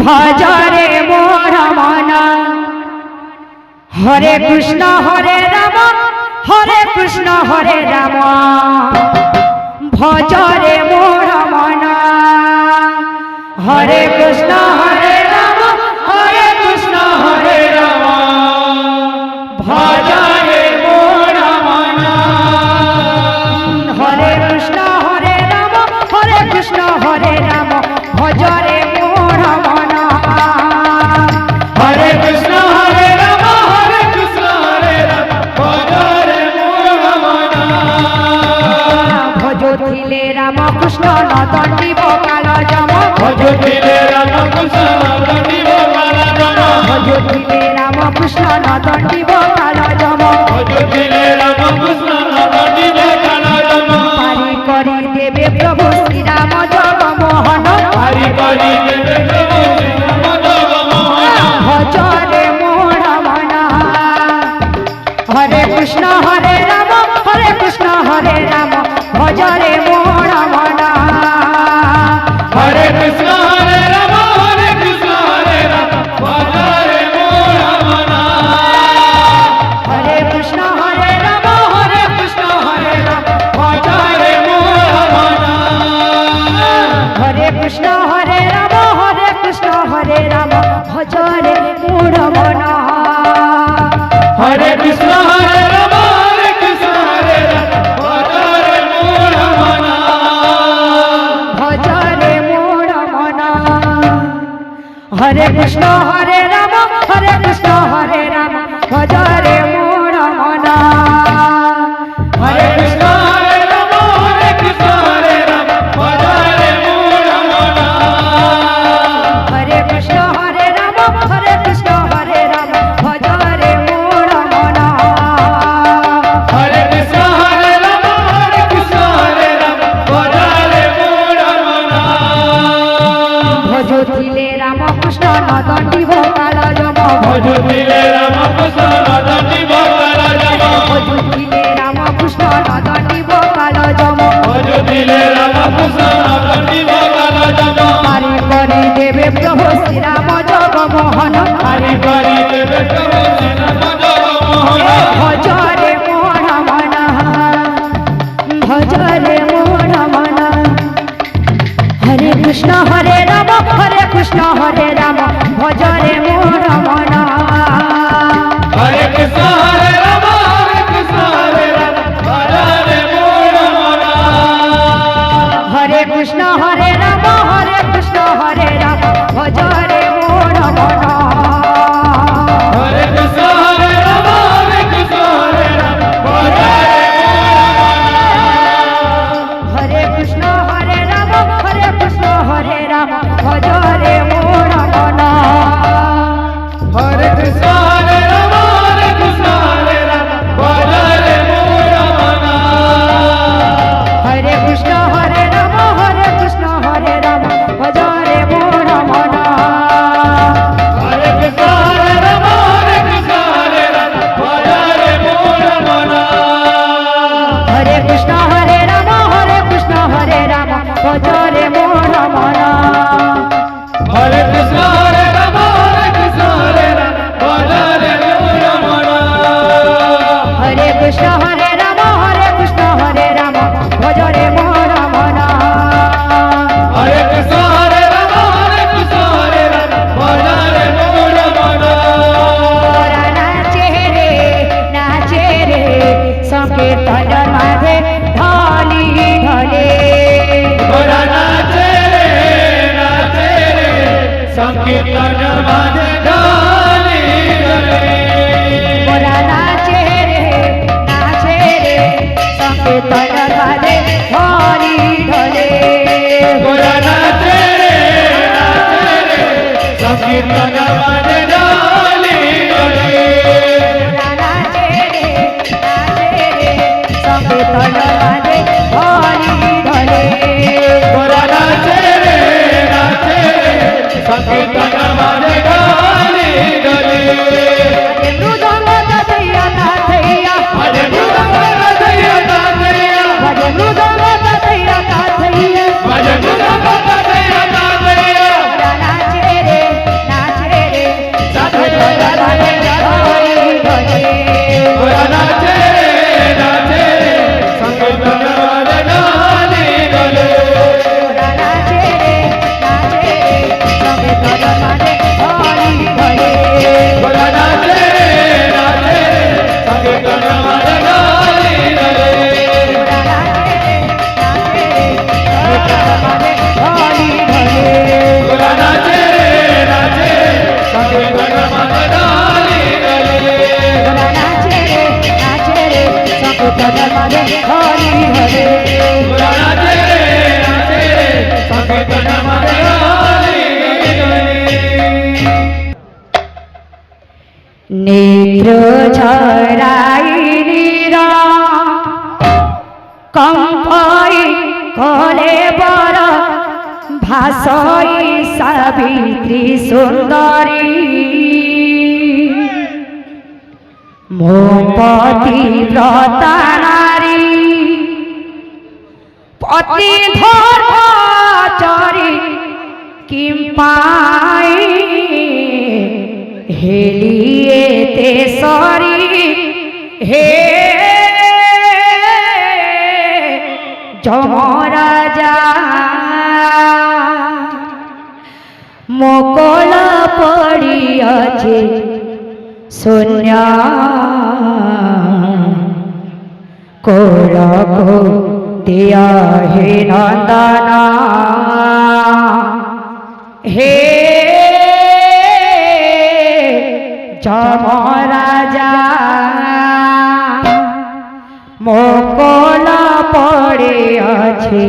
ভজরে মোর মন হরে কৃষ্ণ হরে রাম হরে কৃষ্ণ হরে রাম ভজরে মোর মন হরে কৃষ্ণ হরে রাম হরে কৃষ্ণ হরে রাম ভজরে মোর মন হরে কৃষ্ণ হরে রাম হরে কৃষ্ণ হরে রাম ভজরে মোর মন হরে কৃষ্ণ হরে রাম হরে কৃষ্ণ হরে রাম ভজরে মোর মন ভজতিলে রাম কৃষ্ণ নদণ্ডি বকাল যম ভজতিলে রাম কৃষ্ণ নদণ্ডি বকাল যম ভজতিলে রাম কৃষ্ণ নদণ্ডি বকাল যম ভজতিলে রাম কৃষ্ণ নদণ্ডি বকাল যম পারি করি দেবে প্রভু শ্রী রাম জগমোহন পারি করি দেবে প্রভু শ্রী রাম জগমোহন ভজরে মোর মন হরে কৃষ্ণ হরে রাম হরে কৃষ্ণ হরে রাম ভজরে মোর মন হরে কৃষ্ণ হরে রাম হরে কৃষ্ণ হরে রাম ভজরে মোর মন হরে কৃষ্ণ হরে রাম হরে কৃষ্ণ হরে রাম ভজরে মোর মন হরে কৃষ্ণ হরে রাম হরে কৃষ্ণ হরে রাম ভজরে মোর মন হরে কৃষ্ণ হরে রাম হরে কৃষ্ণ হরে রাম ভজরে মোর মন ভজরে মোর মন হরে কৃষ্ণ হরে রাম হরে কৃষ্ণ হরে রাম ভজরে মোর মন হরে কৃষ্ণ হরে রাম হরে কৃষ্ণ হরে রাম ভজরে মোর মন হরে কৃষ্ণ হরে রাম হরে কৃষ্ণ হরে রাম ভজরে মোর মন হরে কৃষ্ণ হরে রাম হরে কৃষ্ণ হরে রাম ভজরে মোর মন ভজতিলে রাম কৃষ্ণ নদণ্ডি বকাল যম ভজতিলে রাম কৃষ্ণ নদণ্ডি বকাল যম ভজতিলে রাম কৃষ্ণ নদণ্ডি বকাল যম ভজতিলে রাম কৃষ্ণ নদণ্ডি বকাল যম পারি করি দেবে প্রভু শ্রী রাম জগমোহন পারি করি দেবে প্রভু শ্রী রাম জগমোহন ভজরে মোর মন ভজরে মোর মন হরে কৃষ্ণ হরে রাম হরে কৃষ্ণ হরে রাম ভজরে মোর মন হরে কৃষ্ণ হরে রাম হরে কৃষ্ণ হরে রাম ভজরে মোর মন হরে কৃষ্ণ হরে রাম হরে কৃষ্ণ হরে রাম ভজরে মোর মন হরে কৃষ্ণ হরে রাম হরে কৃষ্ণ হরে রাম ভজরে হরে কৃষ্ণ হরে রাম হরে কৃষ্ণ হরে রাম ভজরে মোর মন হরে কৃষ্ণ হরে রাম হরে কৃষ্ণ হরে রাম ভজরে মোর মন হরে কৃষ্ণ হরে রাম হরে কৃষ্ণ হরে রাম ভজরে মোর মন হরে কৃষ্ণ হরে রাম হরে কৃষ্ণ হরে রাম ভজরে মোর মন হরে কৃষ্ণ হরে রাম হরে কৃষ্ণ হরে রাম ভজরে মোর মন হরে কৃষ্ণ হরে রাম হরে কৃষ্ণ হরে রাম ভজরে মোর মন হরে কৃষ্ণ হরে রাম হরে কৃষ্ণ হরে রাম ভজরে মোর মন হরে কৃষ্ণ হরে রাম হরে কৃষ্ণ হরে রাম ভজরে মোর মন নাচে রে সংকীর্তন মাঝে ঢালি ঢলে নাচে রে সংকীর্তন মাঝে ঢালি ঢলে নাচে রে সংকীর্তন মাঝে ঢালি ঢলে নাচে রে সংকীর্তন মাঝে ঢালি ঢলে নাচে রে সংকীর্তন মাঝে ঢালি ঢলে নাচে রে সংকীর্তন মাঝে ঢালি ঢলে মৃদঙ্গ দথैया দথैया ভজ মৃদঙ্গ দথैया দথैया ভজ মৃদঙ্গ দথैया দথैया ভজ মৃদঙ্গ দথैया দথैया নাচে রে ঝরাই নীরা কম্পাই কলে বড় ভাসই সাবিত্রী সুন্দরী মো পতিব্রতা নারী পতি ধর্মচারী কিম পাই হেলিয়ে তেসরি হে যমরাজা মোকল পড়িয়াছে শূন্য কোলক দিয়া হে নন্দনা হে যমরাজা মোকল পড়ে আছে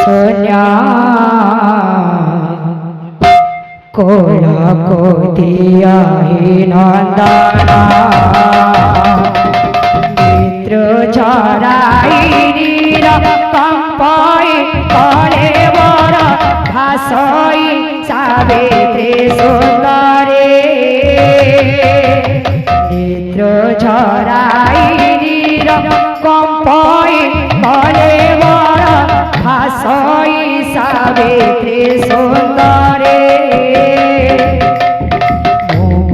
সোনা কোলক দিয়া হে নন্দনা নেত্র ঝরাই নীরা কম্পাই কলে বড় ভাসই সাবিত্রী সুন্দরী নেত্র ঝরাই নীরা কম্পাই কলে বড় ভাসই সাবিত্রী সুন্দরী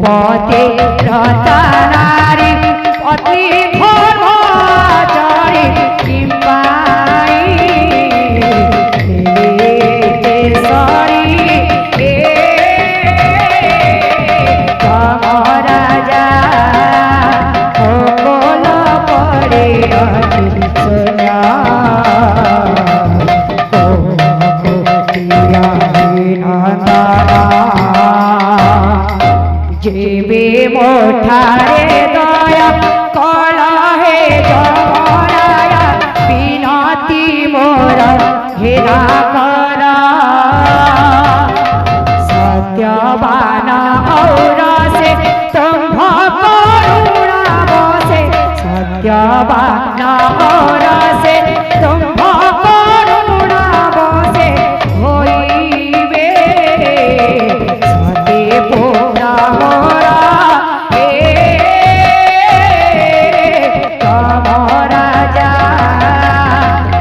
পতি রতা নারী পতি ধর্মচারী কিম পাই তেসরি হে যমরাজা মোকল পড়ে আছে সোনা जीवे मोठारे दया कला हे जमराया बिनती मोर हेरा करा सत्यवान और से तुम्भ करुणा बसे सत्यवान और से तुम्भ करुणा बसे होइबे सती पूरा मोरा हे যমরাজা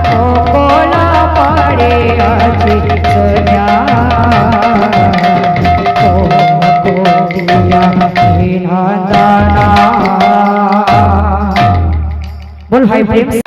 মোকল পড়ে আছে সোনা কোদিয়া হে নন্দনা बोल भाई प्रेम से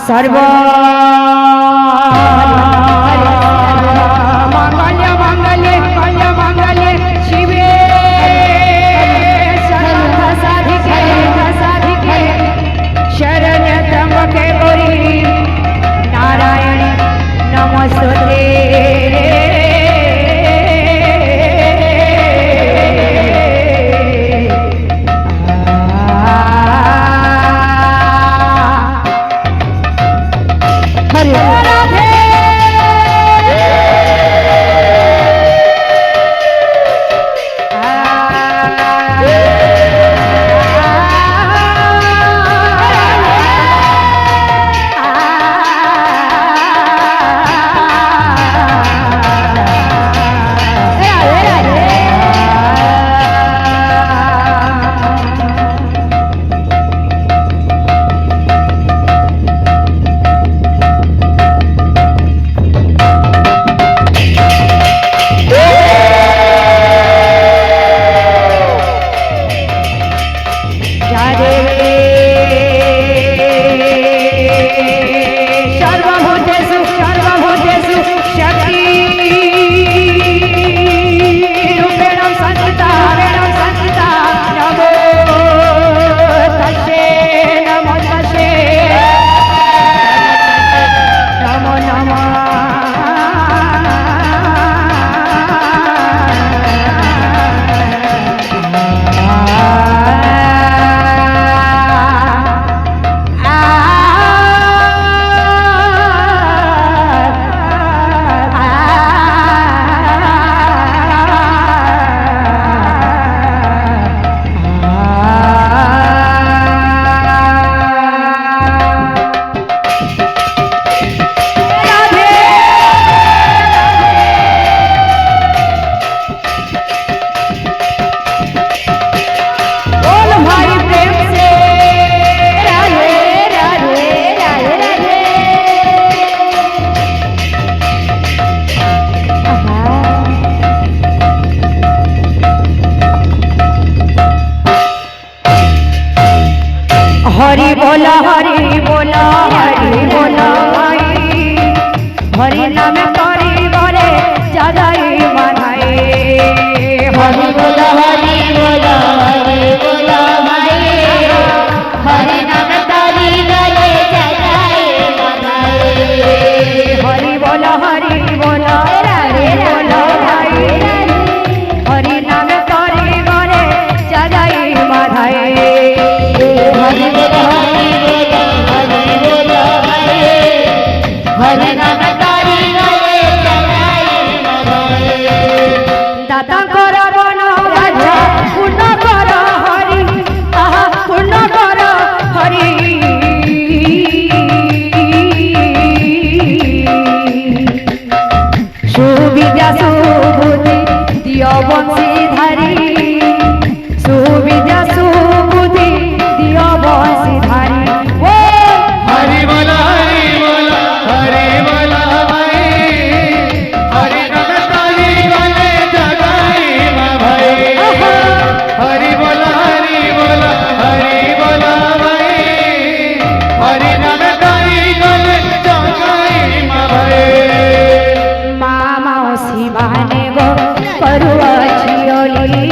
सर्व मंगल्य मंगल्य मंगल्य मंगल्य शिवे सर्व साधिके साधिके शरण्य त्र्यंबके गौरी नारायणी नमस्तुते राधे हरि नाम तारी गले जगाई मधाई दाता कर बन गाधा पूर्ण कर हरि आहा पूर्ण कर हरि सुविद्या सुबुद्धि दियो बंशीधारी सुविद्या सुबुद्धि दियो बंशीधारी ओ हरि बोला हरि बोला भाई हरि नाम तारी गले जगाई भाई हरि बोला भाई हरि नाम तारी गले जगाई भाई मासी माने गो करुआ छियोली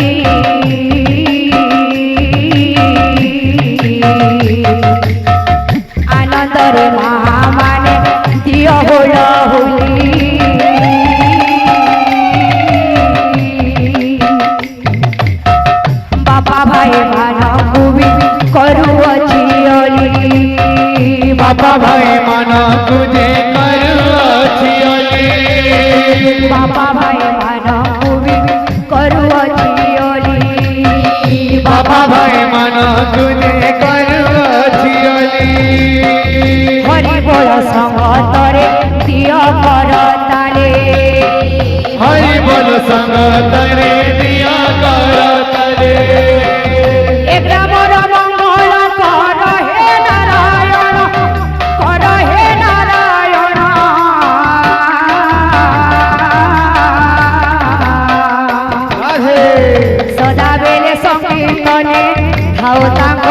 आनंद रे माने दियो होला होली बापा भाई माना कुबी करुआ छियोली बाबा भाई माना तुझे करुआ बापा भाई माना कुबी करुआ छियोली बाबा भाई माना तुझे करुआ हरि बोल संगतरे दिया कर ताले हरि बोल संग तरे दिया कर तरे एक रामर मंगल कर हे नारायण कर हे नारायण राधे सदा बेले संकीर्तने ठाओ तांग